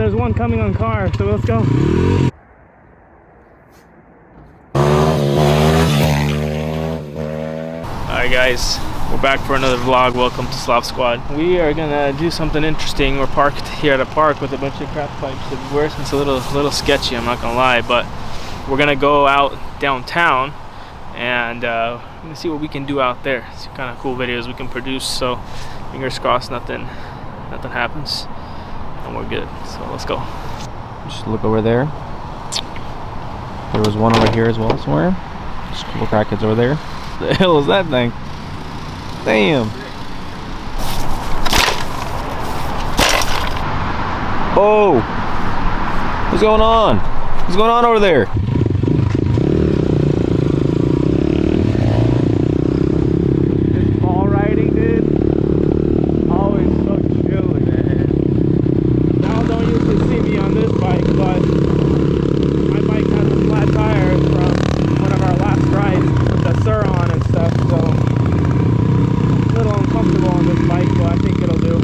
there's one coming on car, so let's go. Alright guys, we're back for another vlog. Welcome to Slav Squad. We are gonna do something interesting. We're parked here at a park with a bunch of crap pipes everywhere. It's a little sketchy, I'm not gonna lie, but we're gonna go out downtown and we're gonna see what we can do out there. It's kind of cool videos we can produce, so fingers crossed nothing happens and we're good. So let's go. Just look over there. There was one over here as well somewhere. Just a couple crackheads over there. The hell is that thing? Damn. Oh! What's going on? What's going on over there? This ball riding, dude. Always so chilly, man. Y'all don't usually see me on this bike, but my bike has a flat tire from one of our last rides with the Sur on and stuff, so a little uncomfortable on this bike, but I think it'll do.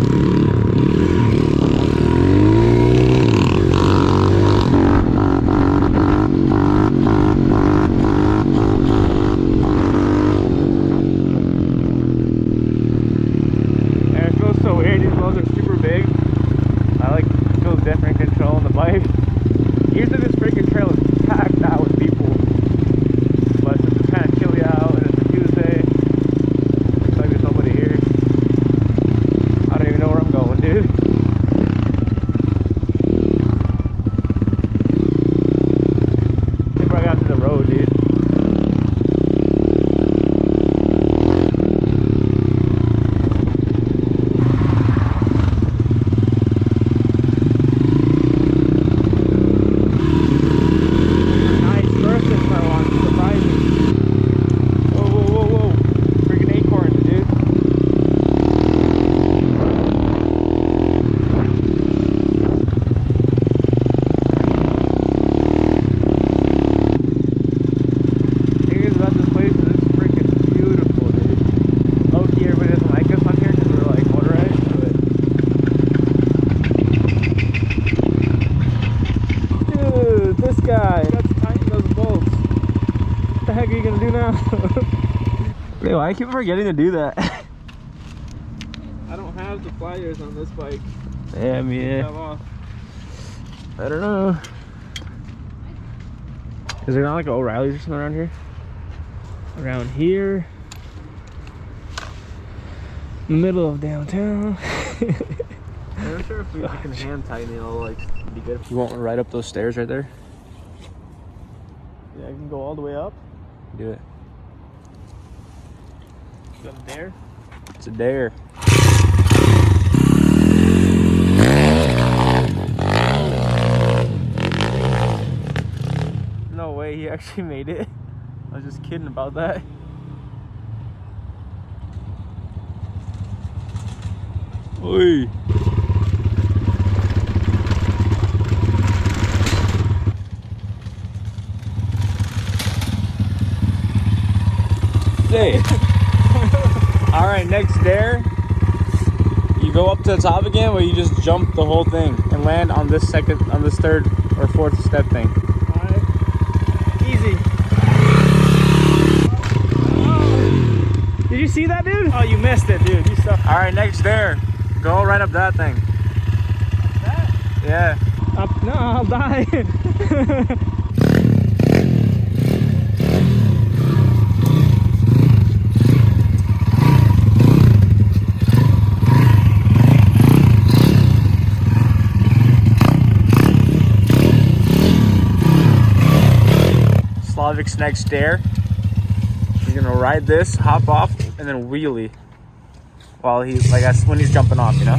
And it feels so weird, these wheels are super big. It feels different controlling the bike. Usually this freaking trail is packed out with people, but since it's kind of chilly out and it's a Tuesday, looks like there's nobody here. I don't even know where I'm going, dude. I think I got to the road, dude. Wait, why I keep forgetting to do that? I don't have the pliers on this bike. Damn, yeah. I don't know. Is there not like O'Reilly's or something around here? Around here, middle of downtown. I'm not sure if we can hand tighten it, it'll like be good. You want to ride up those stairs right there? Yeah, I can go all the way up. Do it. You got a dare? It's a dare. No way, he actually made it. I was just kidding about that. Oi. Hey. All right, next dare. You go up to the top again, where you just jump the whole thing and land on this third or fourth step thing. All right. Easy. Oh. Did you see that, dude? Oh, you missed it, dude. You suck. All right, next dare. Go right up that thing. That? Yeah. Up? No, I'll die. Slavic's next dare. You're gonna ride this, hop off, and then wheelie while he's when he's jumping off, you know?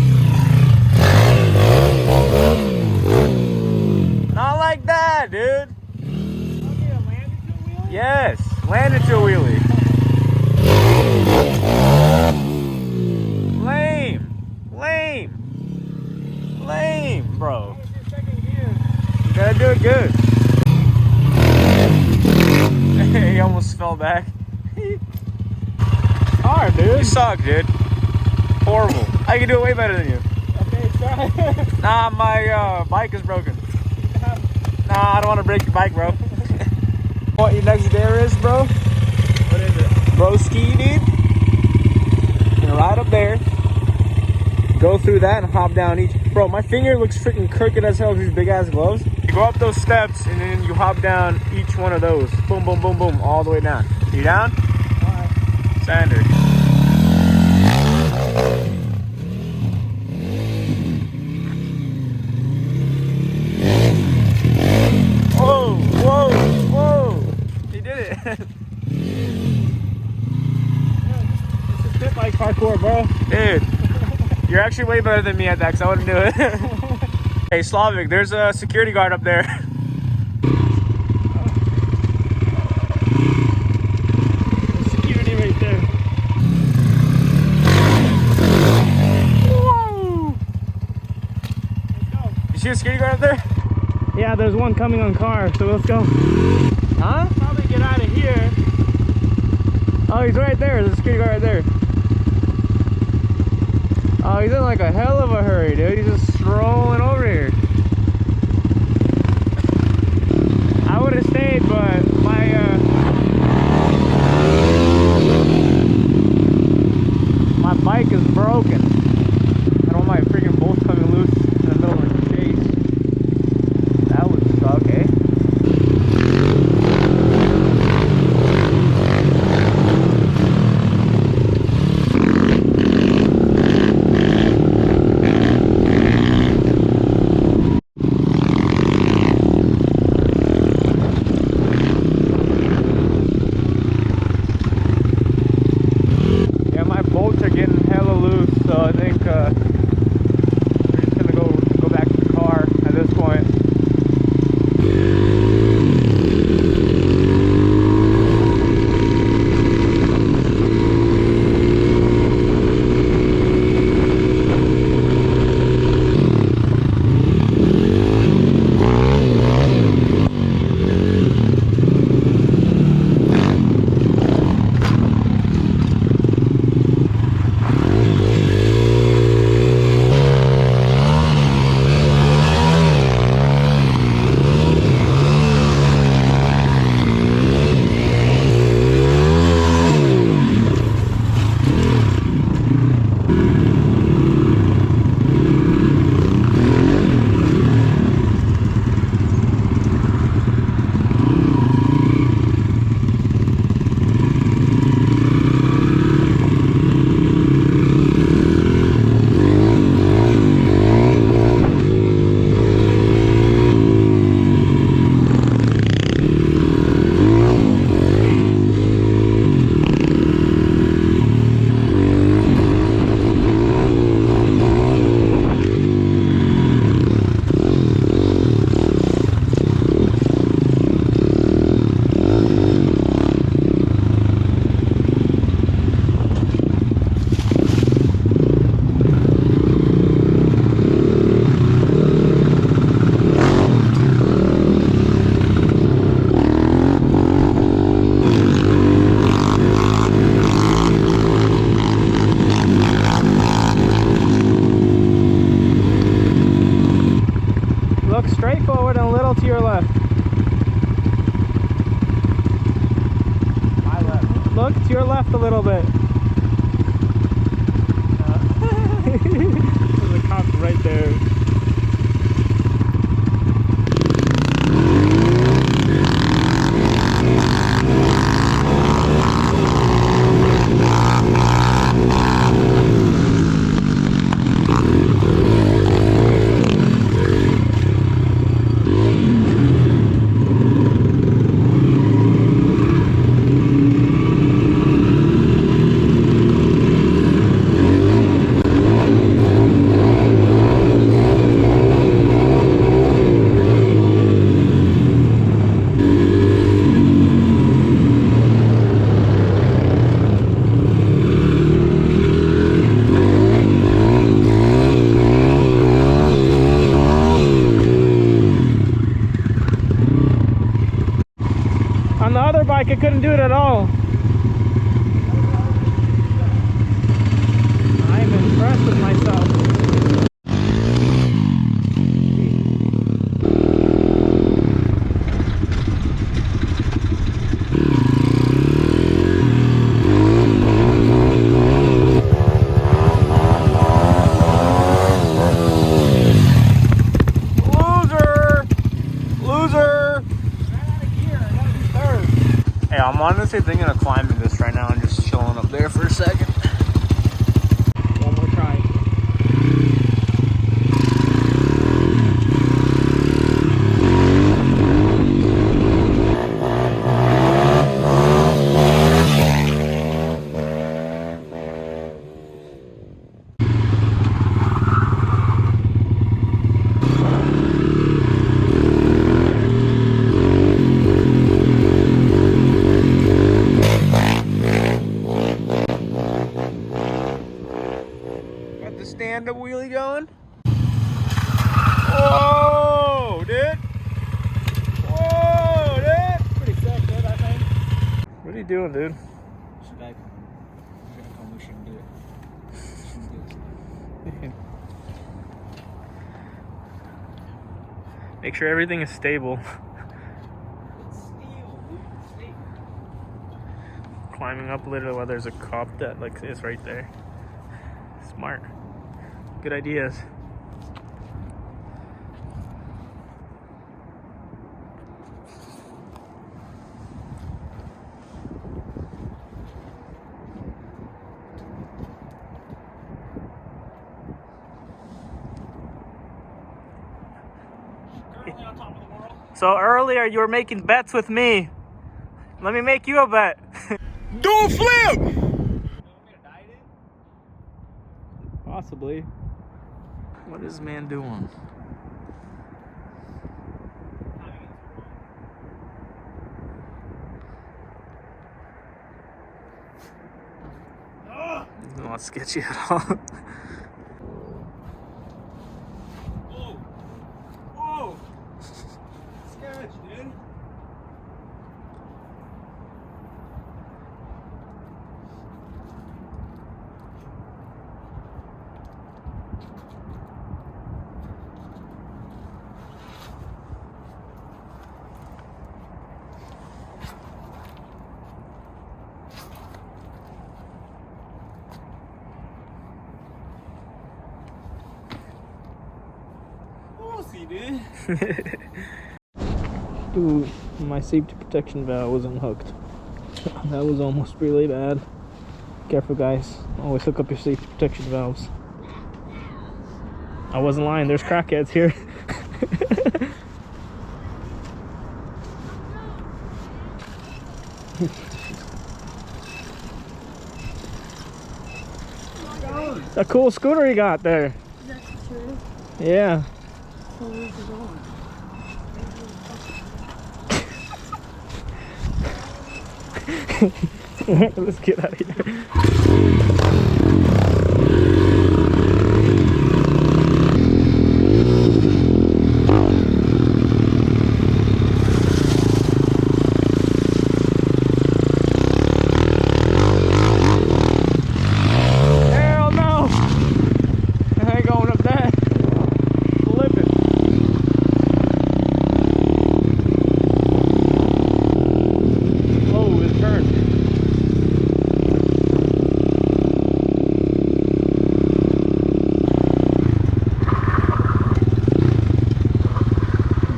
Not like that, dude. Okay, land into a wheelie? Yes, land into a wheelie. Lame, bro. You gotta do it good. He almost fell back. Hard, dude. You suck, dude. Horrible. I can do it way better than you. Okay, Nah, my bike is broken. Nah, I don't want to break your bike, bro. What your next dare is, bro? What is it? Broski, dude. You're gonna ride up there, go through that, and hop down each. Bro, my finger looks freaking crooked as hell with these big ass gloves. You go up those steps, and then you hop down each one of those. Boom, boom, boom, boom, all the way down. You down? Alright. Standard. Whoa, whoa, whoa! He did it. It's a pit bike parkour, bro. Dude, you're actually way better than me at that, because I wouldn't do it. Hey, Slavic, there's a security guard up there. Security right there. Whoa! Let's go. You see a security guard up there? Yeah, there's one coming on car, so let's go. Huh? Probably get out of here. Oh, he's right there. There's a security guard right there. Oh, he's in like a hell of a hurry, dude. He's just strolling over here. I would have stayed, but my bike is broken. I don't want my freaking bolts coming loose in the middle of the chase. That would suck, eh? Yeah, my bolts are getting hella loose, so I think we're just gonna go back to the car at this point. Look straight forward and a little to your left. My left. Look to your left a little bit. There's a cop right there. On the other bike, I couldn't do it at all. I'm impressed with myself. I'm honestly thinking of climbing this right now and just chilling up there for a second. One more try. Got the stand-up wheelie going. Whoa, dude! Whoa, dude! Pretty sick, dude, I think. What are you doing, dude? She's back. You're gonna tell me we shouldn't do it. Shouldn't do it. Make sure everything is stable. It's stable, dude. It's stable. Climbing up literally while there's a cop that like is right there. Smart. Good ideas. Currently on top of the world. So earlier you were making bets with me. Let me make you a bet. Do a flip! You want me to dive in? Possibly. What is man doing? Not sketchy at all. Whoa! Whoa! Sketch, dude. See, dude. Dude, my safety protection valve was unhooked. That was almost really bad. Careful, guys. Always hook up your safety protection valves. I wasn't lying. There's crackheads here. A cool scooter you got there. That's true. Yeah. So where's it going? Let's get out of here. Hell no! I ain't going up that. Flip it. Oh, it turned.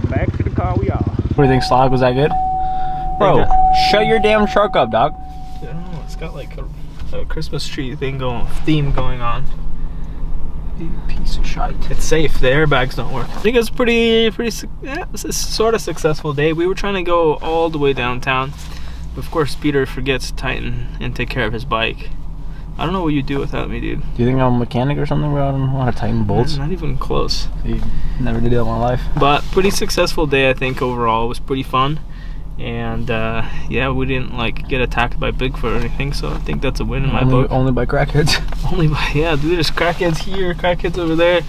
Back to the car we are. What do you think, Slog? Was that good? Bro, shut your damn truck up, dog. I don't know, it's got like a Christmas tree theme going on. You piece of shite. It's safe, the airbags don't work. I think it's yeah, it's a sort of successful day. We were trying to go all the way downtown. Of course, Peter forgets to tighten and take care of his bike. I don't know what you do without me, dude. Do you think I'm a mechanic or something where I don't know how to tighten bolts? Not even close. You never did it in my life. But pretty successful day, I think, overall. It was pretty fun. And yeah, we didn't like get attacked by Bigfoot or anything, so I think that's a win in my book. Only by crackheads. Only by, yeah, dude, there's crackheads here, crackheads over there,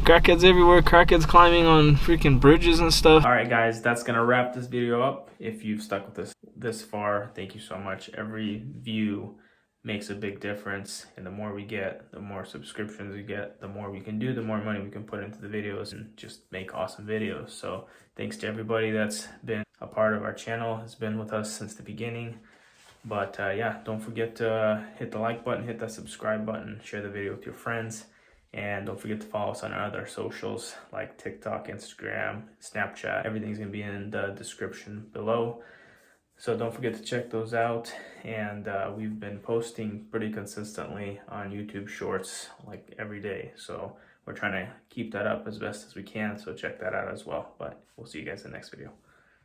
crackheads everywhere, crackheads climbing on freaking bridges and stuff. All right, guys, that's gonna wrap this video up. If you've stuck with us this far, thank you so much. Every view makes a big difference, and the more we get, the more subscriptions we get, the more we can do, the more money we can put into the videos and just make awesome videos. So thanks to everybody that's been a part of our channel, has been with us since the beginning. But yeah, don't forget to hit the like button, hit that subscribe button, share the video with your friends, and don't forget to follow us on our other socials like TikTok, Instagram, Snapchat. Everything's gonna be in the description below. So don't forget to check those out. And we've been posting pretty consistently on YouTube Shorts like every day. So we're trying to keep that up as best as we can. So check that out as well. But we'll see you guys in the next video.